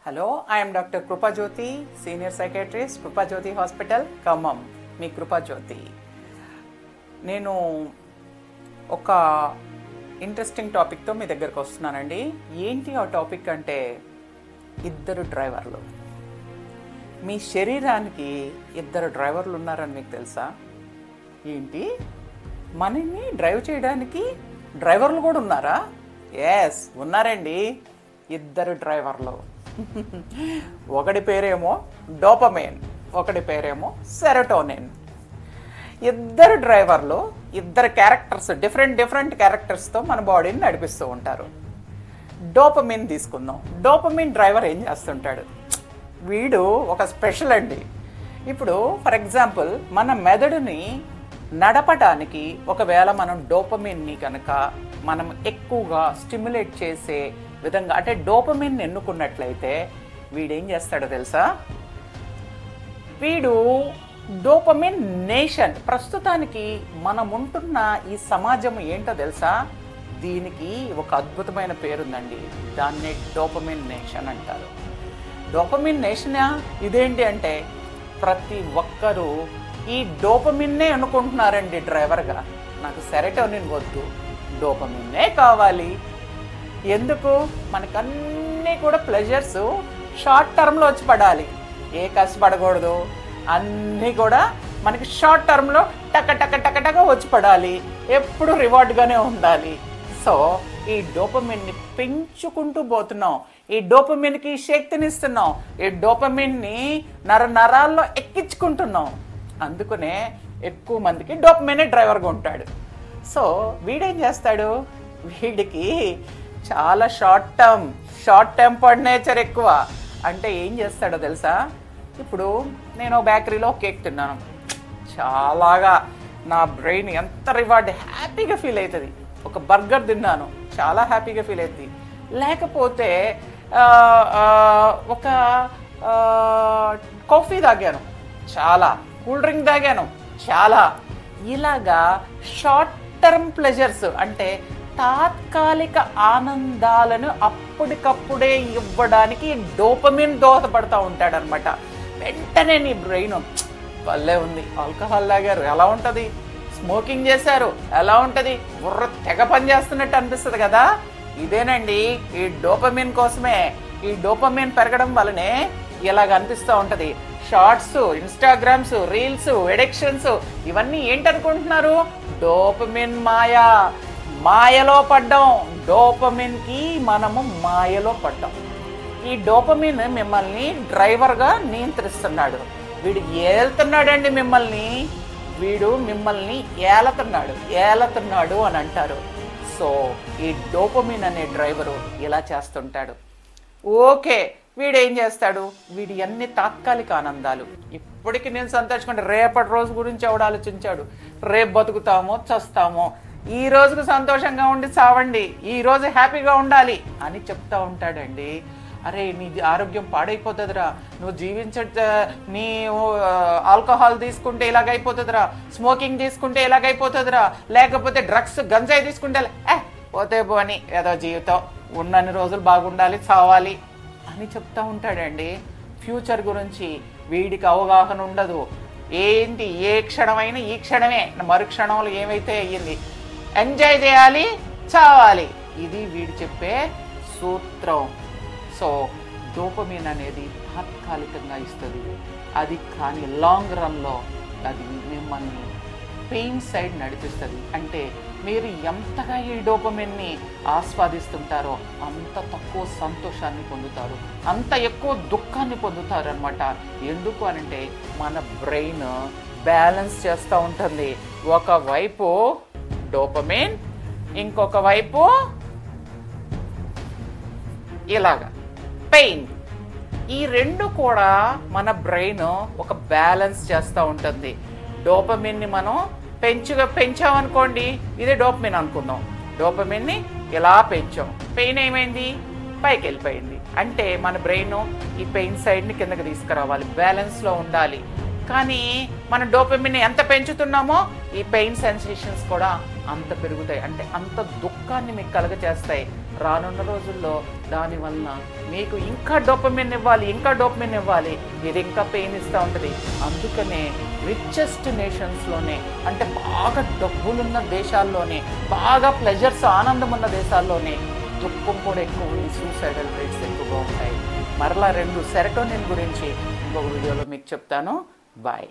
Hello, I'm doctor Krupajyothi, senior psychiatrist, Krupajyothi hospital, Khammam. మీ కృపాజ్యోతి. నేను ఒక ఇంట్రెస్టింగ్ టాపిక్తో మీ దగ్గరకు వస్తున్నానండి. ఏంటి ఆ టాపిక్ అంటే, ఇద్దరు డ్రైవర్లు. మీ శరీరానికి ఇద్దరు డ్రైవర్లు ఉన్నారని మీకు తెలుసా? ఏంటి, మనల్ని డ్రైవ్ చేయడానికి డ్రైవర్లు కూడా ఉన్నారా? ఎస్, ఉన్నారండి. ఇద్దరు డ్రైవర్లు. ఒకటి పేరేమో డోపమైన్, ఒకటి పేరేమో సెరోటోనిన్. ఇద్దరు డ్రైవర్లు, ఇద్దరు క్యారెక్టర్స్, డిఫరెంట్ క్యారెక్టర్స్తో మన బాడీని నడిపిస్తూ ఉంటారు. డోపమైన్ తీసుకుందాం. డోపమైన్ డ్రైవర్ ఏం చేస్తుంటాడు? వీడు ఒక స్పెషల్ అండి. ఇప్పుడు ఫర్ ఎగ్జాంపుల్, మన మెదడుని నడపడానికి ఒకవేళ మనం డోపమైన్ని కనుక మనం ఎక్కువగా స్టిమ్యులేట్ చేసే విధంగా, అంటే డోపమైన్ ఎన్నుకున్నట్లయితే వీడేం చేస్తాడో తెలుసా? వీడు డోపమైన్ నేషన్. ప్రస్తుతానికి మనం ఉంటున్న ఈ సమాజం ఏంటో తెలుసా? దీనికి ఒక అద్భుతమైన పేరుందండి. దాన్నే డోపమైన్ నేషన్ అంటారు. డోపమైన్ నేషనా? ఇదేంటి అంటే, ప్రతి ఒక్కరూ ఈ డోపమైన్నే అనుకుంటున్నారండి డ్రైవర్గా. నాకు సెరోటోనిన్ వద్దు, డోపమైన్నే కావాలి. ఎందుకు? మనకన్నీ కూడా ప్లెజర్స్ షార్ట్ టర్మ్లో వచ్చి పడాలి. ఏ కష్టపడకూడదు, అన్నీ కూడా మనకి షార్ట్ టర్మ్లో టక వచ్చి పడాలి. ఎప్పుడు రివార్డ్గానే ఉండాలి. సో ఈ డోపమైన్ని పెంచుకుంటూ పోతున్నాం. ఈ డోపమైన్కి శక్తినిస్తున్నాం. ఈ డోపమైన్ని నరాల్లో ఎక్కించుకుంటున్నాం. అందుకనే ఎక్కువ మందికి డోపమైనే డ్రైవర్గా ఉంటాడు. సో వీడేం చేస్తాడు? వీడికి చాలా షార్ట్ టెంపర్డ్ నేచర్ ఎక్కువ. అంటే ఏం చేస్తాడో తెలుసా? ఇప్పుడు నేను బేకరీలో కేక్ తిన్నాను, చాలాగా నా బ్రెయిన్ ఎంత రివార్డ్ హ్యాపీగా ఫీల్ అవుతుంది. ఒక బర్గర్ తిన్నాను, చాలా హ్యాపీగా ఫీల్ అవుతుంది. లేకపోతే ఒక కాఫీ తాగాను, చాలా కూల్ డ్రింక్ తాగాను, చాలా. ఇలాగా షార్ట్ టర్మ్ ప్లెజర్స్, అంటే తాత్కాలిక ఆనందాలను అప్పటికప్పుడే ఇవ్వడానికి డోపమైన్ దోహదపడతా ఉంటాడనమాట. వెంటనే నీ బ్రెయిన్ భలే ఉంది, ఆల్కహాల్ తాగారు ఎలా ఉంటుంది, స్మోకింగ్ చేశారు ఎలా ఉంటుంది, బుర్ర తెగ పని చేస్తున్నట్టు అనిపిస్తుంది కదా. ఇదేనండి ఈ డోపమైన్ కోసమే. ఈ డోపమైన్ పెరగడం వల్లనే ఇలాగ అనిపిస్తూ ఉంటుంది. షార్ట్స్, ఇన్స్టాగ్రామ్స్, రీల్స్, ఎడిక్షన్స్ ఇవన్నీ ఏంటనుకుంటున్నారు? డోపమైన్ మాయలో పడ్డాం. డోపమైన్కి మనము మాయలో పడ్డాం. ఈ డోపమైన్ మిమ్మల్ని డ్రైవర్గా నియంత్రిస్తున్నాడు. వీడు ఏలుతున్నాడండి మిమ్మల్ని. వీడు మిమ్మల్ని ఏలతున్నాడు అని అంటారు. సో ఈ డోపమైన్ అనే డ్రైవరు ఇలా చేస్తుంటాడు. ఓకే, వీడేం చేస్తాడు? వీడి అన్ని తాత్కాలిక ఆనందాలు. ఇప్పటికి నేను సంతోషంగా, రేపటి రోజు గురించి ఎవడు ఆలోచించాడు? రేపు బతుకుతామో చస్తామో, ఈ రోజుకు సంతోషంగా ఉండి చావండి, ఈ రోజు హ్యాపీగా ఉండాలి అని చెప్తా ఉంటాడండి. అరే నీ ఆరోగ్యం పాడైపోతుందిరా, నువ్వు నీ ఆల్కహాల్ తీసుకుంటే ఇలాగైపోతుందిరా, స్మోకింగ్ తీసుకుంటే ఇలాగైపోతుందిరా, లేకపోతే డ్రగ్స్ గంజాయి తీసుకుంటే పోతే పోని, ఏదో జీవితం ఉన్నన్ని రోజులు బాగుండాలి, చావాలి అని చెప్తా ఉంటాడండి. ఫ్యూచర్ గురించి వీడికి అవగాహన ఉండదు. ఏంటి, ఏ క్షణమైనా ఈ క్షణమే, మరుక్షణంలో ఏమైతే అయ్యింది, ఎంజాయ్ చేయాలి, చావాలి. ఇది వీడు చెప్పే సూత్రం. సో డోపమైన్ అనేది తాత్కాలికంగా ఇస్తుంది. అది కానీ లాంగ్ రన్లో అది మిమ్మల్ని పెయిన్ సైడ్ నడిపిస్తుంది. అంటే మీరు ఎంతగా ఈ డోపమైన్ని ఆస్వాదిస్తుంటారో అంత తక్కువ సంతోషాన్ని పొందుతారు, అంత ఎక్కువ దుఃఖాన్ని పొందుతారు అనమాట. ఎందుకు అనంటే మన బ్రెయిన్ బ్యాలెన్స్ చేస్తూ ఉంటుంది. ఒకవైపు డోపమైన్, ఇంకొక వైపు ఇలాగా పెయిన్. ఈ రెండు కూడా మన బ్రెయిన్ ఒక బ్యాలెన్స్ చేస్తూ ఉంటుంది. డోపమైన్ని మనం పెంచామనుకోండి, ఇదే డోపమైన్ అనుకుందాం. డోపమైన్ని ఇలా పెంచాం, పెయిన్ ఏమైంది? పైకి వెళ్ళిపోయింది. అంటే మన బ్రెయిన్ ఈ పెయిన్ సైడ్ని కిందకి తీసుకురావాలి, బ్యాలెన్స్లో ఉండాలి. కానీ మన డోపమైన్ ఎంత పెంచుతున్నామో ఈ పెయిన్ సెన్సేషన్స్ కూడా అంత పెరుగుతాయి. అంటే అంత దుఃఖాన్ని మీకు కలుగజేస్తాయి. రానున్న రోజుల్లో దానివల్ల మీకు ఇంకా డోపమిన్ ఇవ్వాలి, ఇది ఇంకా పెయిన్ ఇస్తూ ఉంటుంది. అందుకనే రిచెస్ట్ నేషన్స్లోనే, అంటే బాగా డబ్బులున్న దేశాల్లోనే, బాగా ప్లెజర్స్ ఆనందం ఉన్న దేశాల్లోనే దుఃఖం కూడా ఎక్కువ ఉంది, సూసైడల్ రేట్స్ ఎక్కువగా ఉంటాయి. మరలా 2 సెరటోనిన్ గురించి ఇంకొక వీడియోలో మీకు చెప్తాను. బాయ్.